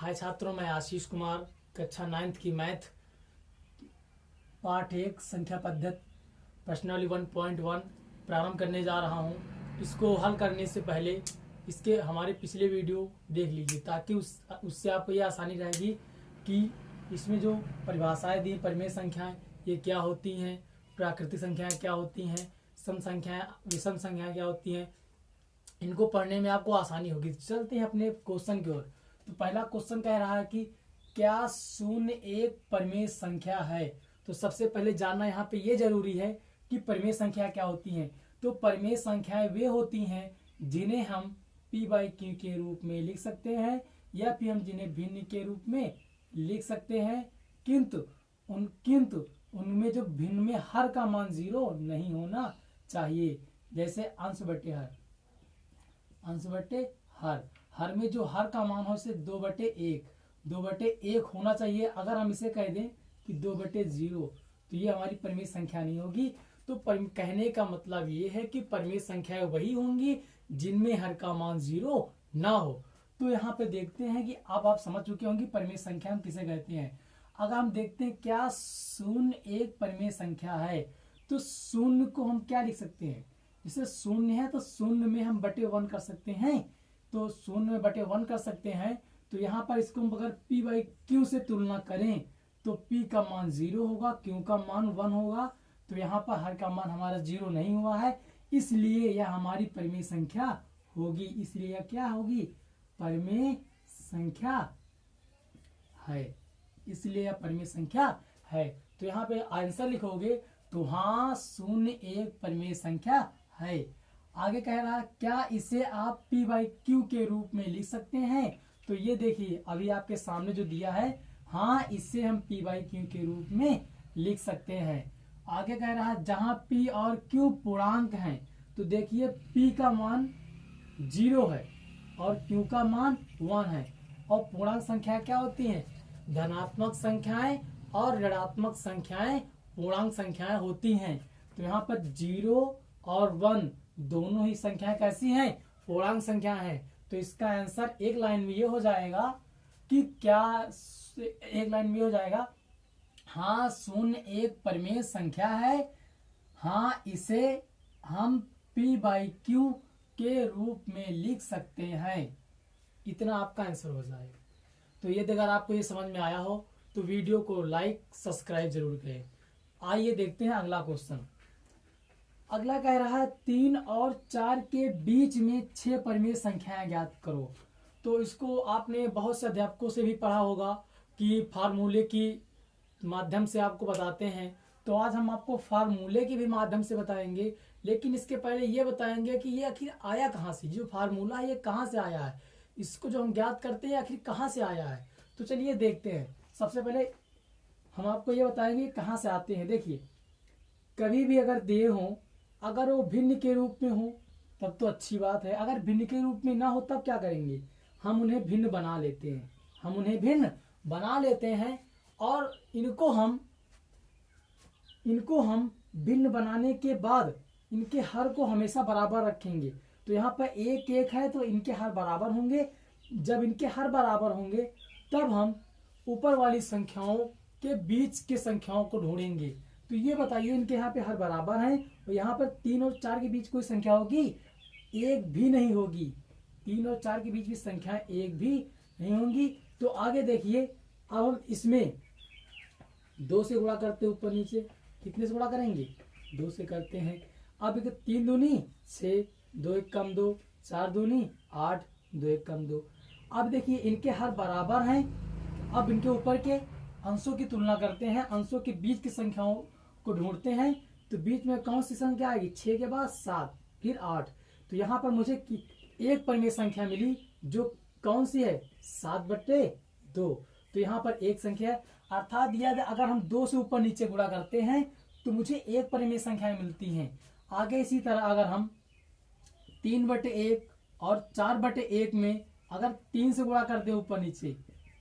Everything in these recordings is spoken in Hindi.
हाय छात्रों, मैं आशीष कुमार कक्षा 9th की मैथ पार्ट 1 संख्या पद्धति प्रश्नावली 1.1 प्रारंभ करने जा रहा हूं। इसको हल करने से पहले इसके हमारे पिछले वीडियो देख लीजिए ताकि उससे आपको ये आसानी रहेगी कि इसमें जो परिभाषाएं दी परिमेय संख्याएं ये क्या होती हैं, प्राकृतिक संख्याएं क्या होती हैं, सम संख्याएं विषम संख्याएं क्या होती हैं, इनको पढ़ने में आपको आसानी होगी। चलते हैं अपने क्वेश्चन की ओर। तो पहला क्वेश्चन कह रहा है कि क्या शून्य एक परिमेय संख्या है। तो सबसे पहले जानना यहाँ पे ये जरूरी है कि परिमेय संख्या क्या होती हैं। तो परिमेय संख्याएं वे होती हैं जिन्हें हम p/q के रूप में लिख सकते हैं या फिर हम जिन्हें भिन्न के रूप में लिख सकते हैं, किंतु उनमें जो भिन्न में हर का मान 0 नहीं होना चाहिए। जैसे अंश बटे हर में जो हर का मान हो से 2/1 होना चाहिए। अगर हम इसे कह दें कि 2/0 तो ये हमारी परिमेय संख्या नहीं होगी। तो कहने का मतलब ये है कि परिमेय संख्याएं वही होंगी जिनमें हर का मान 0 ना हो। तो यहाँ पे देखते हैं कि अब आप समझ चुके होंगे परिमेय संख्या हम किसे कहते हैं। अगर हम देखते हैं क्या शून्य एक परिमेय संख्या है, तो शून्य को हम क्या लिख सकते हैं। जैसे शून्य है तो शून्य में हम बटे 1 कर सकते हैं। तो शून्य में बटे 1 कर सकते हैं। तो यहाँ पर इसको हम अगर p/q से तुलना करें तो p का मान 0 होगा, q का मान 1 होगा। तो यहाँ पर हर का मान हमारा 0 नहीं हुआ है, इसलिए यह हमारी परिमेय संख्या होगी। इसलिए यह क्या होगी, परिमेय संख्या है। इसलिए यह परिमेय संख्या है। तो यहाँ पे आंसर लिखोगे तो हाँ, शून्य एक परिमेय संख्या है। आगे कह रहा है क्या इसे आप p/q के रूप में लिख सकते हैं। तो ये देखिए अभी आपके सामने जो दिया है, हाँ इसे हम p/q के रूप में लिख सकते हैं। आगे कह रहा है जहां p और q पूर्णांक हैं, तो देखिए p का मान 0 है और q का मान 1 है। और पूर्णांक संख्या क्या होती हैं, धनात्मक संख्याएं और ऋणात्मक संख्याएं पूर्णांक संख्याएं होती हैं। तो यहाँ पर 0 और 1 दोनों ही संख्याएं कैसी हैं, पूर्णांक संख्या हैं। तो इसका आंसर एक लाइन में ये हो जाएगा कि हाँ शून्य एक परिमेय संख्या है। हाँ इसे हम p/q के रूप में लिख सकते हैं। इतना आपका आंसर हो जाएगा। तो ये अगर आपको ये समझ में आया हो तो वीडियो को लाइक सब्सक्राइब जरूर करें। आइए देखते हैं अगला क्वेश्चन। अगला कह रहा है 3 और 4 के बीच में 6 परिमेय संख्याएं ज्ञात करो। तो इसको आपने बहुत से अध्यापकों से भी पढ़ा होगा कि फार्मूले की माध्यम से आपको बताते हैं। तो आज हम आपको फार्मूले के भी माध्यम से बताएंगे, लेकिन इसके पहले ये बताएंगे कि ये आखिर आया कहाँ से, जो फार्मूला है ये कहाँ से आया है, इसको जो हम ज्ञात करते हैं आखिर कहाँ से आया है। तो चलिए देखते हैं। सबसे पहले हम आपको ये बताएंगे कहाँ से आते हैं। देखिए कभी भी अगर दिए हों, अगर वो भिन्न के रूप में हो तब तो अच्छी बात है, अगर भिन्न के रूप में ना हो तब क्या करेंगे, हम उन्हें भिन्न बना लेते हैं। और इनको हम भिन्न बनाने के बाद इनके हर को हमेशा बराबर रखेंगे। तो यहाँ पर 1 है तो इनके हर बराबर होंगे। जब इनके हर बराबर होंगे तब हम ऊपर वाली संख्याओं के बीच के संख्याओं को ढूंढेंगे। तो ये बताइए इनके यहाँ पे हर बराबर हैं और यहाँ पर 3 और 4 के बीच कोई संख्या होगी, एक भी नहीं होगी। 3 और 4 के बीच की संख्या एक भी नहीं होंगी। तो आगे देखिए, अब हम इसमें 2 से गुणा करते हैं ऊपर नीचे। कितने से गुणा करेंगे, 2 से करते हैं। अब 3 दूनी 6, 2 1 कम 2, 4 दूनी 8, 2 1 कम 2। अब देखिए इनके हर बराबर हैं। अब इनके ऊपर के अंशों की तुलना करते हैं, अंशों के बीच की संख्याओं को ढूंढते हैं। तो बीच में कौन सी संख्या आएगी, 6 के बाद 7 फिर 8। तो यहाँ पर मुझे एक परिमेय संख्या मिली जो कौन सी है, 7/2। तो यहाँ पर एक संख्या है, अर्थात यदि अगर हम 2 से ऊपर नीचे गुणा करते हैं तो मुझे एक परिमेय संख्याएं मिलती हैं। आगे इसी तरह अगर हम 3/1 और 4/1 में अगर 3 से गुणा करते ऊपर नीचे,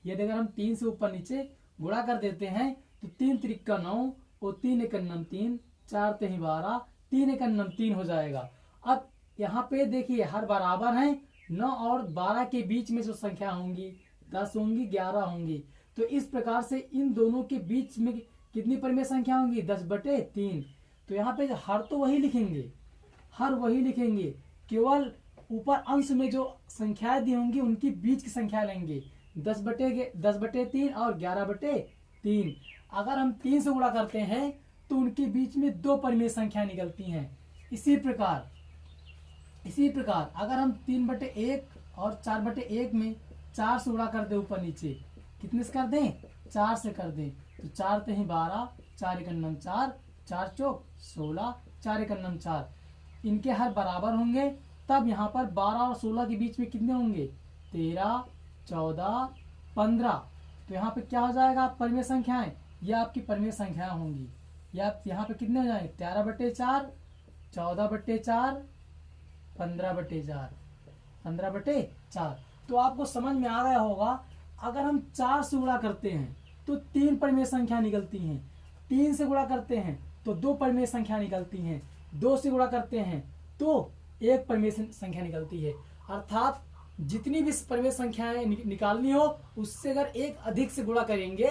यदि अगर हम 3 से ऊपर नीचे गुणा कर देते हैं तो 3 त्रिक 9 और 3 1 9 3, 4 3 12, 3 1 9 3 हो जाएगा। अब यहाँ पे देखिए हर बराबर हैं, 9 और 12 के बीच में जो संख्या होंगी 10 होंगी, 11 होंगी। तो इस प्रकार से इन दोनों के बीच में कितनी परिमेय संख्या होंगी? 10/3। तो यहाँ पे हर तो वही लिखेंगे, हर वही लिखेंगे, केवल ऊपर अंश में जो संख्याएं दी होंगी उनकी बीच की संख्या लेंगे। 10/3 और 11/3। अगर हम 3 से गुणा करते हैं तो उनके बीच में 2 परिमेय संख्या निकलती हैं। इसी प्रकार अगर हम 3/1 और 4/1 में 4 से गुणा कर दे ऊपर नीचे, कितने से कर दें? 4 से कर दें। तो 4 3 12, 4 1 9 4, 4 चौक 16, 4 1 9 4। इनके हर बराबर होंगे, तब यहाँ पर 12 और 16 के बीच में कितने होंगे? 13, 14, 15। तो यहाँ पे क्या हो जाएगा? परिमेय संख्याएं, ये आपकी परिमेय संख्याएं होंगी। या यहाँ पे कितने हो जाएंगे? 13/4, 14/4, 15/4, 15/4। तो आपको समझ में आ गया होगा, अगर हम 4 से गुणा करते हैं तो 3 परिमेय संख्या निकलती हैं, 3 से गुणा करते हैं तो 2 परिमेय संख्या निकलती हैं, 2 से गुणा करते हैं तो 1 परिमेय संख्या निकलती है। अर्थात जितनी भी परिमेय संख्याएं निकालनी हो, उससे अगर एक अधिक से गुणा करेंगे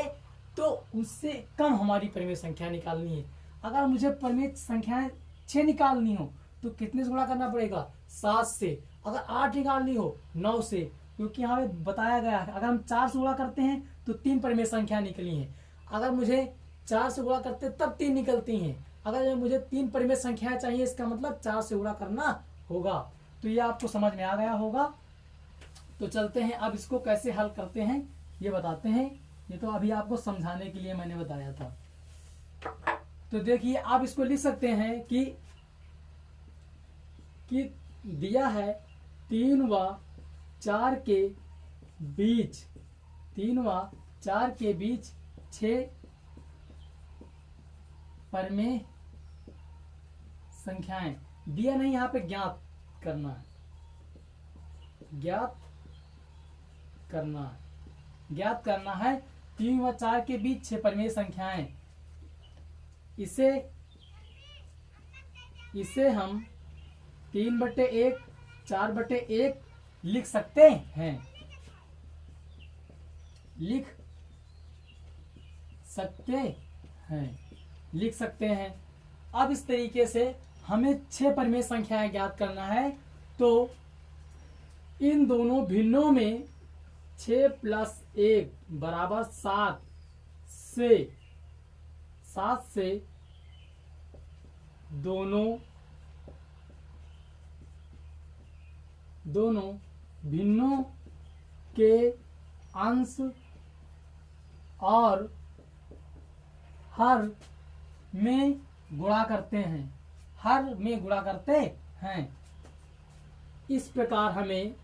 तो उससे कम हमारी परिमेय संख्या निकालनी है। अगर मुझे परिमेय संख्याएं 6 निकालनी हो तो कितने से गुणा करना पड़ेगा? 7 से। अगर 8 निकालनी हो 9 से, क्योंकि यहाँ पे बताया गया है अगर हम 4 से गुणा करते हैं तो 3 परिमेय संख्या निकली है। अगर मुझे 4 से गुणा करते तब 3 निकलती हैं। अगर मुझे 3 परिमेय संख्याएं चाहिए, इसका मतलब 4 से गुणा करना होगा। तो ये आपको समझ में आ गया होगा। तो चलते हैं, अब इसको कैसे हल करते हैं ये बताते हैं। ये तो अभी आपको समझाने के लिए मैंने बताया था। तो देखिए, आप इसको लिख सकते हैं कि दिया है 3 व 4 के बीच 6 परिमेय संख्याएं दिया नहीं, यहाँ पे ज्ञात करना है, ज्ञात करना है 3 व 4 के बीच 6 परिमेय संख्याएं। इसे हम 3/1, 4/1 लिख सकते हैं, लिख सकते हैं। अब इस तरीके से हमें 6 परिमेय संख्याएं ज्ञात करना है। तो इन दोनों भिन्नों में 6 + 1 बराबर 7 से दोनों भिन्नों के अंश और हर में गुणा करते हैं, इस प्रकार हमें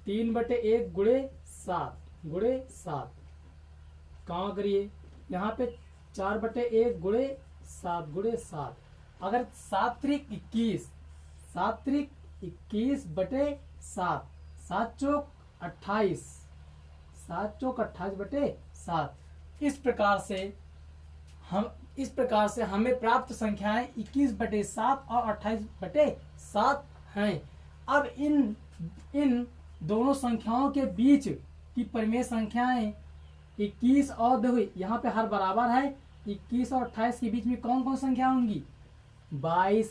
3/1 गुणे 7 काम करिए। यहाँ पे 4/1 गुणे 7 अगर 7 त्रिक 21, 21/7, 7 चौक 28, 7 चौक 28/7। इस प्रकार से हमें प्राप्त संख्याएं 21/7 और 28/7 हैं। अब इन दोनों संख्याओं के बीच की परिमेय संख्याएं 21 और देखो यहाँ पे हर बराबर है। 21 और 28 के बीच में कौन कौन संख्या होंगी? 22,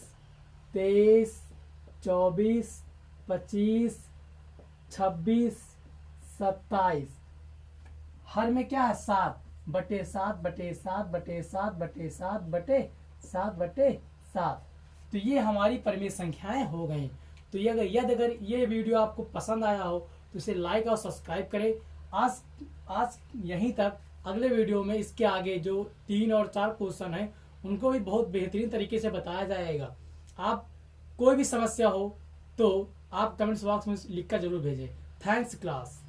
23, 24, 25, 26, 27। हर में क्या है? 7/7/7/7/7/7/7। तो ये हमारी परिमेय संख्याएं हो गई। तो अगर ये वीडियो आपको पसंद आया हो तो इसे लाइक और सब्सक्राइब करें। आज यहीं तक। अगले वीडियो में इसके आगे जो 3 और 4 क्वेश्चन है उनको भी बहुत बेहतरीन तरीके से बताया जाएगा। आप कोई भी समस्या हो तो आप कमेंट्स बॉक्स में लिखकर जरूर भेजें। Thanks class.